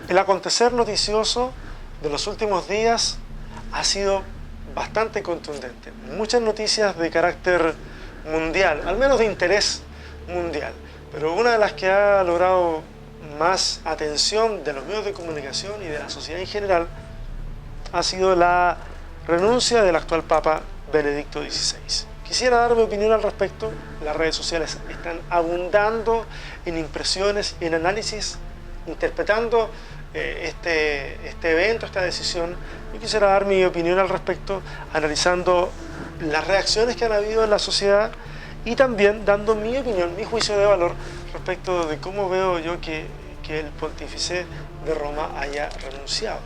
El acontecer noticioso de los últimos días ha sido bastante contundente. Muchas noticias de carácter mundial, al menos de interés mundial. Pero una de las que ha logrado más atención de los medios de comunicación y de la sociedad en general ha sido la renuncia del actual Papa Benedicto XVI. Quisiera dar mi opinión al respecto. Las redes sociales están abundando en impresiones, en análisis, interpretando este evento, esta decisión. Yo quisiera dar mi opinión al respecto, analizando las reacciones que han habido en la sociedad y también dando mi opinión, mi juicio de valor respecto de cómo veo yo que el pontífice de Roma haya renunciado.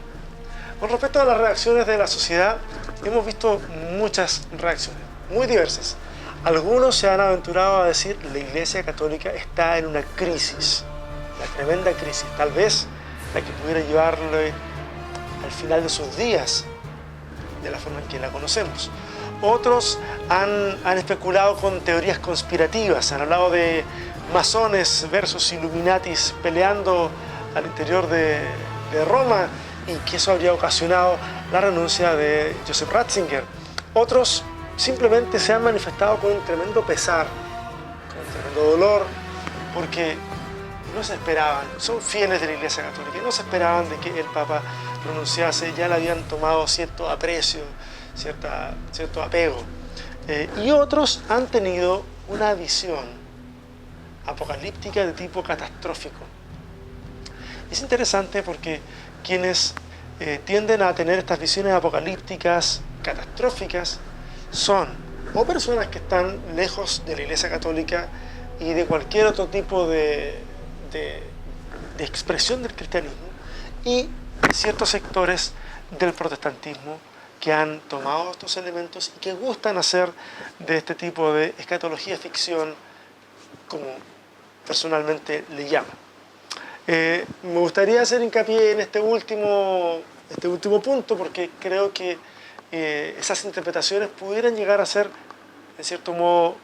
Con respecto a las reacciones de la sociedad, hemos visto muchas reacciones, muy diversas. Algunos se han aventurado a decir que la Iglesia Católica está en una crisis, una tremenda crisis, tal vez la que pudiera llevarle al final de sus días, de la forma en que la conocemos. Otros han especulado con teorías conspirativas, han hablado de masones versus illuminatis peleando al interior de Roma y que eso habría ocasionado la renuncia de Joseph Ratzinger. Otros simplemente se han manifestado con un tremendo pesar, con un tremendo dolor, porque no se esperaban, son fieles de la Iglesia Católica, no se esperaban de que el Papa renunciase, ya le habían tomado cierto aprecio, cierto apego. Y otros han tenido una visión apocalíptica de tipo catastrófico. Es interesante porque quienes tienden a tener estas visiones apocalípticas, catastróficas, son o personas que están lejos de la Iglesia Católica y de cualquier otro tipo de expresión del cristianismo, y ciertos sectores del protestantismo que han tomado estos elementos y que gustan hacer de este tipo de escatología ficción, como personalmente le llaman. Me gustaría hacer hincapié en este último punto, porque creo que esas interpretaciones pudieran llegar a ser, en cierto modo,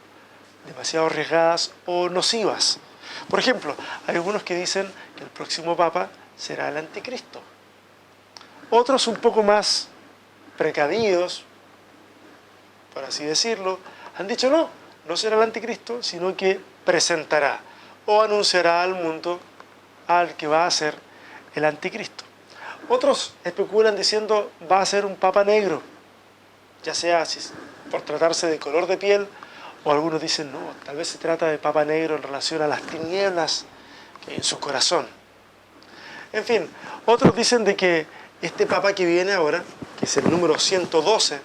demasiado arriesgadas o nocivas. Por ejemplo, hay algunos que dicen que el próximo Papa será el Anticristo. Otros un poco más precavidos, por así decirlo, han dicho no será el Anticristo, sino que presentará o anunciará al mundo al que va a ser el Anticristo. Otros especulan diciendo va a ser un Papa negro, ya sea por tratarse de color de piel, o algunos dicen no, tal vez se trata de Papa negro en relación a las tinieblas que hay en su corazón. En fin, otros dicen de que este Papa que viene ahora, que es el número 112,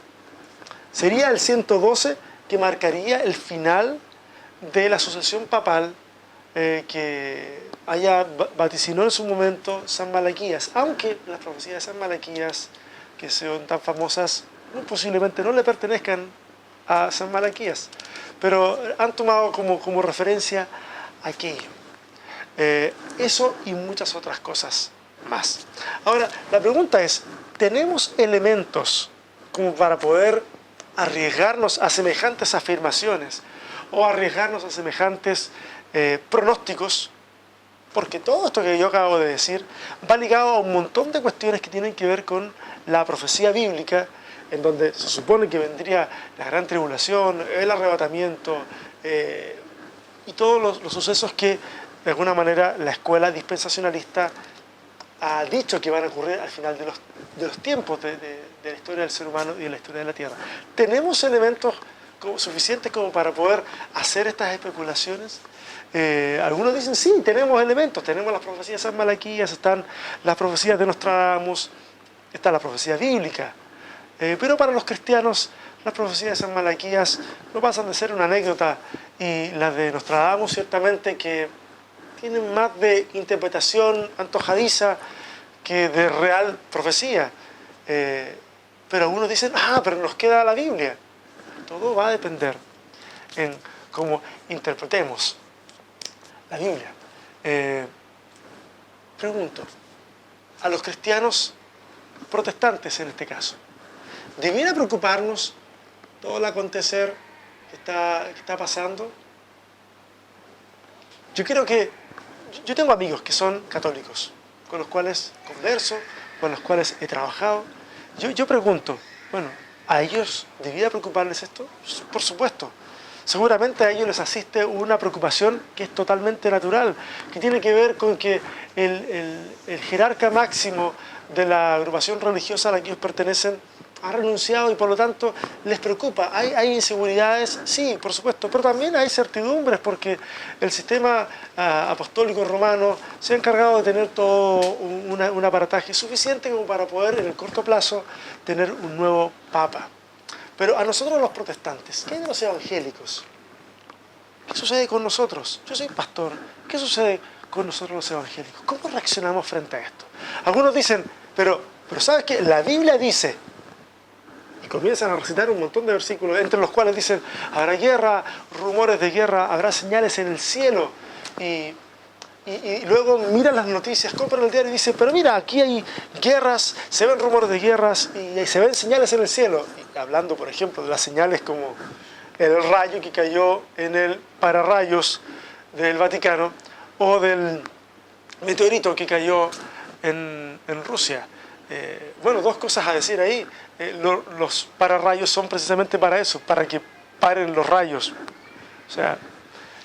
sería el 112 que marcaría el final de la sucesión papal que vaticinó en su momento San Malaquías, aunque las profecías de San Malaquías, que son tan famosas, posiblemente no le pertenezcan a San Malaquías, pero han tomado como referencia aquello. Eso y muchas otras cosas más. Ahora, la pregunta es, ¿tenemos elementos como para poder arriesgarnos a semejantes afirmaciones o arriesgarnos a semejantes pronósticos? Porque todo esto que yo acabo de decir va ligado a un montón de cuestiones que tienen que ver con la profecía bíblica, en donde se supone que vendría la gran tribulación, el arrebatamiento y todos los sucesos que de alguna manera la escuela dispensacionalista ha dicho que van a ocurrir al final de los tiempos de la historia del ser humano y de la historia de la Tierra. ¿Tenemos elementos suficientes como para poder hacer estas especulaciones? Algunos dicen sí, tenemos elementos, tenemos las profecías de San Malaquías, están las profecías de Nostradamus, está la profecía bíblica. Pero para los cristianos, las profecías de San Malaquías no pasan de ser una anécdota, y las de Nostradamus ciertamente que tienen más de interpretación antojadiza que de real profecía. Pero algunos dicen, pero nos queda la Biblia. Todo va a depender en cómo interpretemos la Biblia. Pregunto, a los cristianos protestantes en este caso, ¿debiera preocuparnos todo el acontecer que está pasando? Yo creo que yo tengo amigos que son católicos con los cuales converso, con los cuales he trabajado. Yo pregunto, bueno, ¿a ellos debiera preocuparles esto? Por supuesto. Seguramente a ellos les asiste una preocupación que es totalmente natural, que tiene que ver con que el jerarca máximo de la agrupación religiosa a la que ellos pertenecen ha renunciado y por lo tanto les preocupa. Hay inseguridades, sí, por supuesto, pero también hay certidumbres porque el sistema apostólico romano se ha encargado de tener todo un aparataje suficiente como para poder en el corto plazo tener un nuevo papa. Pero a nosotros los protestantes, ¿qué hay de los evangélicos? ¿Qué sucede con nosotros? Yo soy pastor, ¿qué sucede con nosotros los evangélicos? ¿Cómo reaccionamos frente a esto? Algunos dicen, pero ¿sabes qué? La Biblia dice, y comienzan a recitar un montón de versículos, entre los cuales dicen, habrá guerra, rumores de guerra, habrá señales en el cielo, y luego miran las noticias, compran el diario y dicen, pero mira, aquí hay guerras, se ven rumores de guerras y se ven señales en el cielo. Y hablando, por ejemplo, de las señales como el rayo que cayó en el pararrayos del Vaticano o del meteorito que cayó en Rusia. Bueno, dos cosas a decir ahí. Los pararrayos son precisamente para eso, para que paren los rayos. O sea,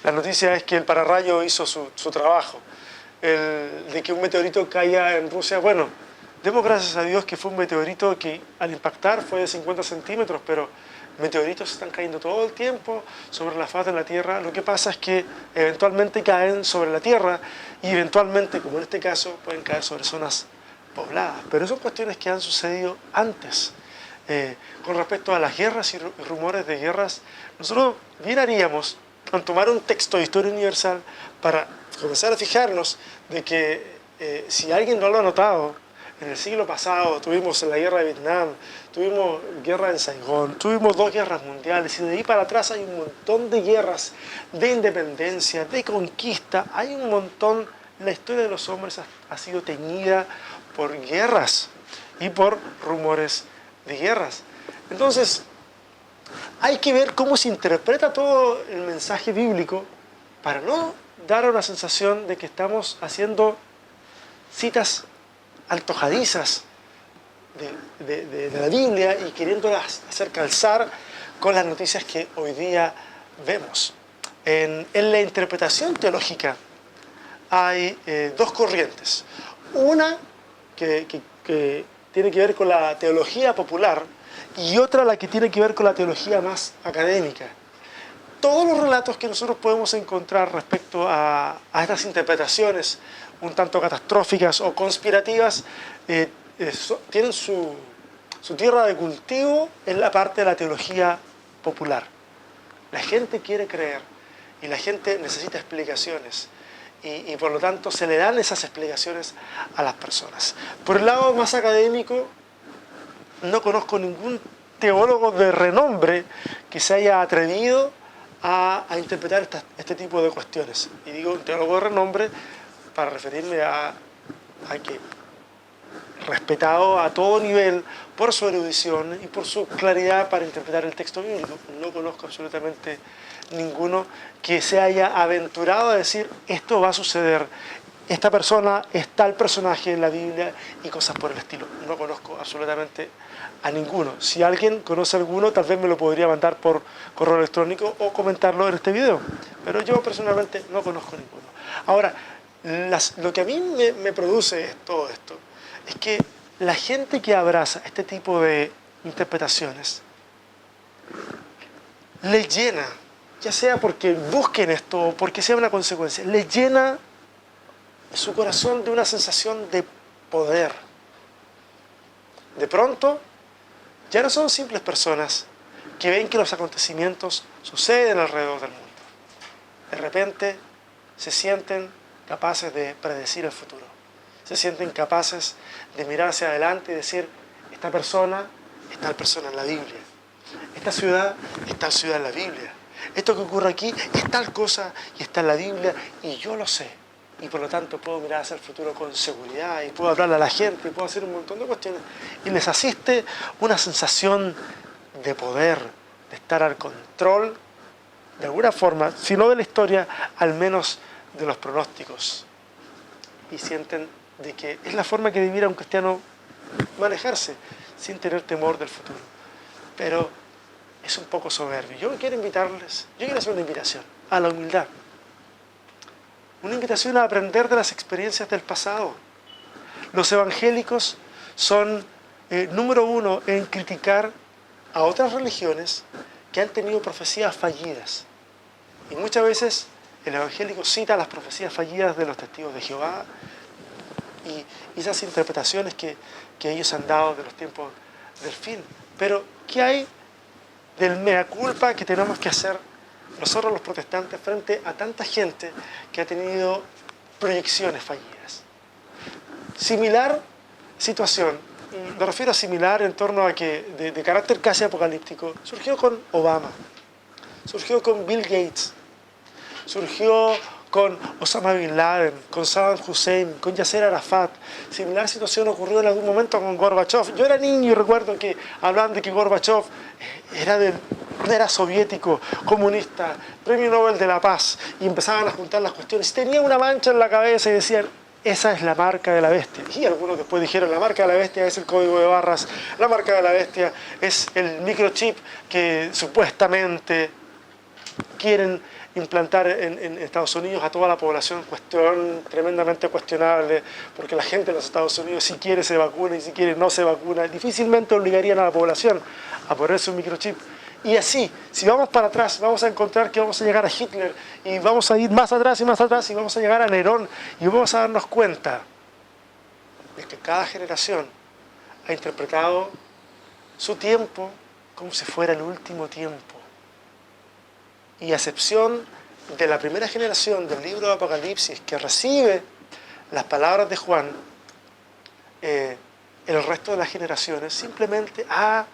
la noticia es que el pararrayo hizo su trabajo. De que un meteorito caiga en Rusia, bueno, demos gracias a Dios que fue un meteorito que al impactar fue de 50 centímetros, pero meteoritos están cayendo todo el tiempo sobre la faz de la Tierra. Lo que pasa es que eventualmente caen sobre la Tierra y eventualmente, como en este caso, pueden caer sobre zonas pobladas. Pero son cuestiones que han sucedido antes. Con respecto a las guerras y rumores de guerras, nosotros bien haríamos en tomar un texto de historia universal para comenzar a fijarnos de que si alguien no lo ha notado, en el siglo pasado tuvimos la guerra de Vietnam, tuvimos guerra en Saigón, tuvimos 2 guerras mundiales y de ahí para atrás hay un montón de guerras de independencia, de conquista, hay un montón. La historia de los hombres ha sido teñida por guerras y por rumores de guerras. Entonces, hay que ver cómo se interpreta todo el mensaje bíblico para no dar una sensación de que estamos haciendo citas antojadizas de la Biblia y queriéndolas hacer calzar con las noticias que hoy día vemos. En la interpretación teológica hay 2 corrientes. Una que tiene que ver con la teología popular y otra la que tiene que ver con la teología más académica. Todos los relatos que nosotros podemos encontrar respecto a estas interpretaciones un tanto catastróficas o conspirativas tienen su tierra de cultivo en la parte de la teología popular. La gente quiere creer y la gente necesita explicaciones y por lo tanto se le dan esas explicaciones a las personas. Por el lado más académico, no conozco ningún teólogo de renombre que se haya atrevido a interpretar este tipo de cuestiones. Y digo un teólogo de renombre para referirme a que respetado a todo nivel por su erudición y por su claridad para interpretar el texto bíblico. No conozco absolutamente ninguno que se haya aventurado a decir esto va a suceder, esta persona es tal personaje en la Biblia y cosas por el estilo. No conozco absolutamente a ninguno. Si alguien conoce alguno, tal vez me lo podría mandar por correo electrónico o comentarlo en este video. Pero yo personalmente no conozco ninguno. Ahora, lo que a mí me produce todo esto es que la gente que abraza este tipo de interpretaciones le llena, ya sea porque busquen esto o porque sea una consecuencia, le llena su corazón de una sensación de poder. De pronto, ya no son simples personas que ven que los acontecimientos suceden alrededor del mundo. De repente se sienten capaces de predecir el futuro. Se sienten capaces de mirar hacia adelante y decir, esta persona es tal persona en la Biblia. Esta ciudad es tal ciudad en la Biblia. Esto que ocurre aquí es tal cosa y está en la Biblia y yo lo sé. Y por lo tanto puedo mirar hacia el futuro con seguridad y puedo hablarle a la gente y puedo hacer un montón de cuestiones. Y les asiste una sensación de poder, de estar al control, de alguna forma, si no de la historia, al menos de los pronósticos. Y sienten de que es la forma que debiera un cristiano manejarse sin tener temor del futuro. Pero es un poco soberbio. Yo quiero hacer una invitación a la humildad. Una invitación a aprender de las experiencias del pasado. Los evangélicos son número uno en criticar a otras religiones que han tenido profecías fallidas. Y muchas veces el evangélico cita las profecías fallidas de los testigos de Jehová y esas interpretaciones que ellos han dado de los tiempos del fin. Pero, ¿qué hay del mea culpa que tenemos que hacer nosotros los protestantes frente a tanta gente que ha tenido proyecciones fallidas? Similar situación, me refiero a similar en torno a que de carácter casi apocalíptico, surgió con Obama, surgió con Bill Gates, surgió con Osama Bin Laden, con Saddam Hussein, con Yasser Arafat. Similar situación ocurrió en algún momento con Gorbachev. Yo era niño y recuerdo que hablaban de que Gorbachev era soviético, comunista, premio Nobel de la Paz, y empezaban a juntar las cuestiones. Tenía una mancha en la cabeza y decían, esa es la marca de la bestia. Y algunos después dijeron, la marca de la bestia es el código de barras, la marca de la bestia es el microchip que supuestamente quieren implantar en Estados Unidos a toda la población, cuestión tremendamente cuestionable, porque la gente de los Estados Unidos si quiere se vacuna y si quiere no se vacuna, difícilmente obligarían a la población a ponerse un microchip. Y así, si vamos para atrás, vamos a encontrar que vamos a llegar a Hitler, y vamos a ir más atrás, y vamos a llegar a Nerón, y vamos a darnos cuenta de que cada generación ha interpretado su tiempo como si fuera el último tiempo. Y a excepción de la primera generación del libro de Apocalipsis, que recibe las palabras de Juan, el resto de las generaciones simplemente ha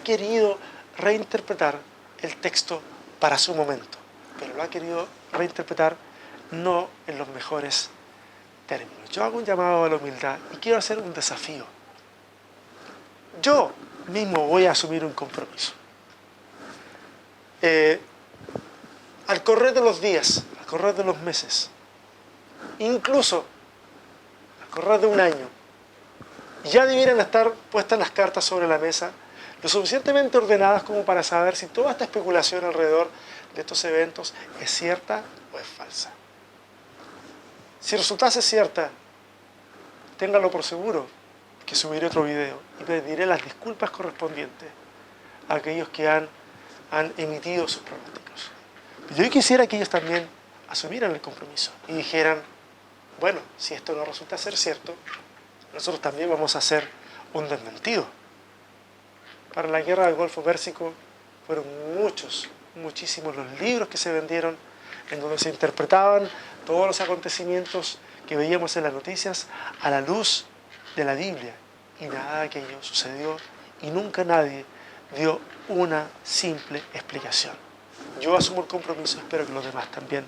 querido reinterpretar el texto para su momento, pero lo ha querido reinterpretar no en los mejores términos. Yo hago un llamado a la humildad y quiero hacer un desafío. Yo mismo voy a asumir un compromiso. Al correr de los días, al correr de los meses, incluso al correr de un año, ya debieran estar puestas las cartas sobre la mesa, lo suficientemente ordenadas como para saber si toda esta especulación alrededor de estos eventos es cierta o es falsa. Si resultase cierta, ténganlo por seguro que subiré otro video y pediré las disculpas correspondientes a aquellos que han emitido sus pronósticos. Yo quisiera que ellos también asumieran el compromiso y dijeran, bueno, si esto no resulta ser cierto, nosotros también vamos a hacer un desmentido. Para la guerra del Golfo Pérsico fueron muchísimos los libros que se vendieron en donde se interpretaban todos los acontecimientos que veíamos en las noticias a la luz de la Biblia. Y nada de aquello sucedió y nunca nadie dio una simple explicación. Yo asumo el compromiso, espero que los demás también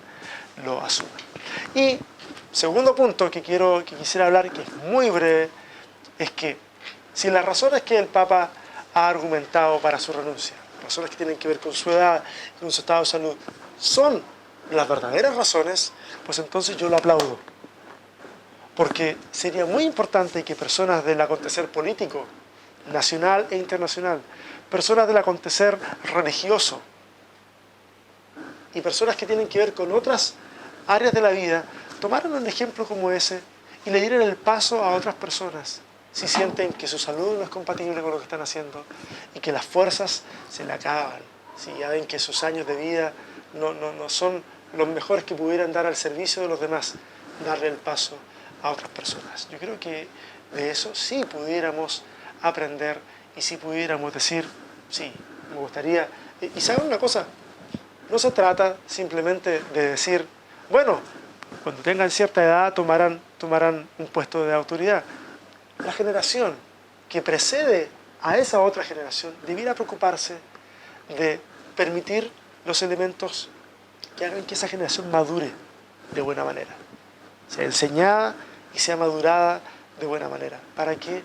lo asuman. Y segundo punto que quisiera hablar, que es muy breve, es que si las razones que el Papa ha argumentado para su renuncia, razones que tienen que ver con su edad, con su estado de salud, son las verdaderas razones, pues entonces yo lo aplaudo. Porque sería muy importante que personas del acontecer político, nacional e internacional, personas del acontecer religioso y personas que tienen que ver con otras áreas de la vida, tomaran un ejemplo como ese y le dieran el paso a otras personas si sienten que su salud no es compatible con lo que están haciendo y que las fuerzas se le acaban, si ya ven que sus años de vida no son los mejores que pudieran dar al servicio de los demás, darle el paso a otras personas. Yo creo que de eso sí pudiéramos aprender y sí pudiéramos decir, sí, me gustaría. Y ¿saben una cosa? No se trata simplemente de decir, bueno, cuando tengan cierta edad tomarán un puesto de autoridad. La generación que precede a esa otra generación debiera preocuparse de permitir los elementos que hagan que esa generación madure de buena manera, sea enseñada y sea madurada de buena manera. ¿Para qué?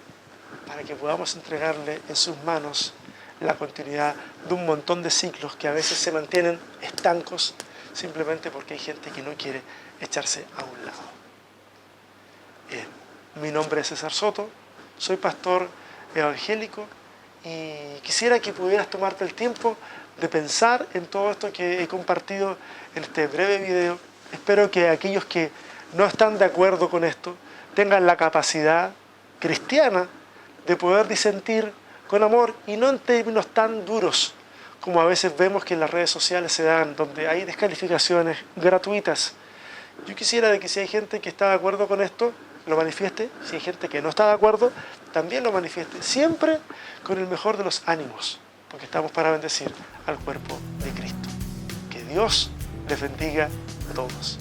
Para que podamos entregarle en sus manos la continuidad de un montón de ciclos que a veces se mantienen estancos simplemente porque hay gente que no quiere echarse a un lado. Mi nombre es César Soto, soy pastor evangélico y quisiera que pudieras tomarte el tiempo de pensar en todo esto que he compartido en este breve video. Espero que aquellos que no están de acuerdo con esto tengan la capacidad cristiana de poder disentir con amor y no en términos tan duros como a veces vemos que en las redes sociales se dan, donde hay descalificaciones gratuitas. Yo quisiera de que si hay gente que está de acuerdo con esto, lo manifieste. Si hay gente que no está de acuerdo, también lo manifieste. Siempre con el mejor de los ánimos, porque estamos para bendecir al cuerpo de Cristo. Que Dios les bendiga a todos.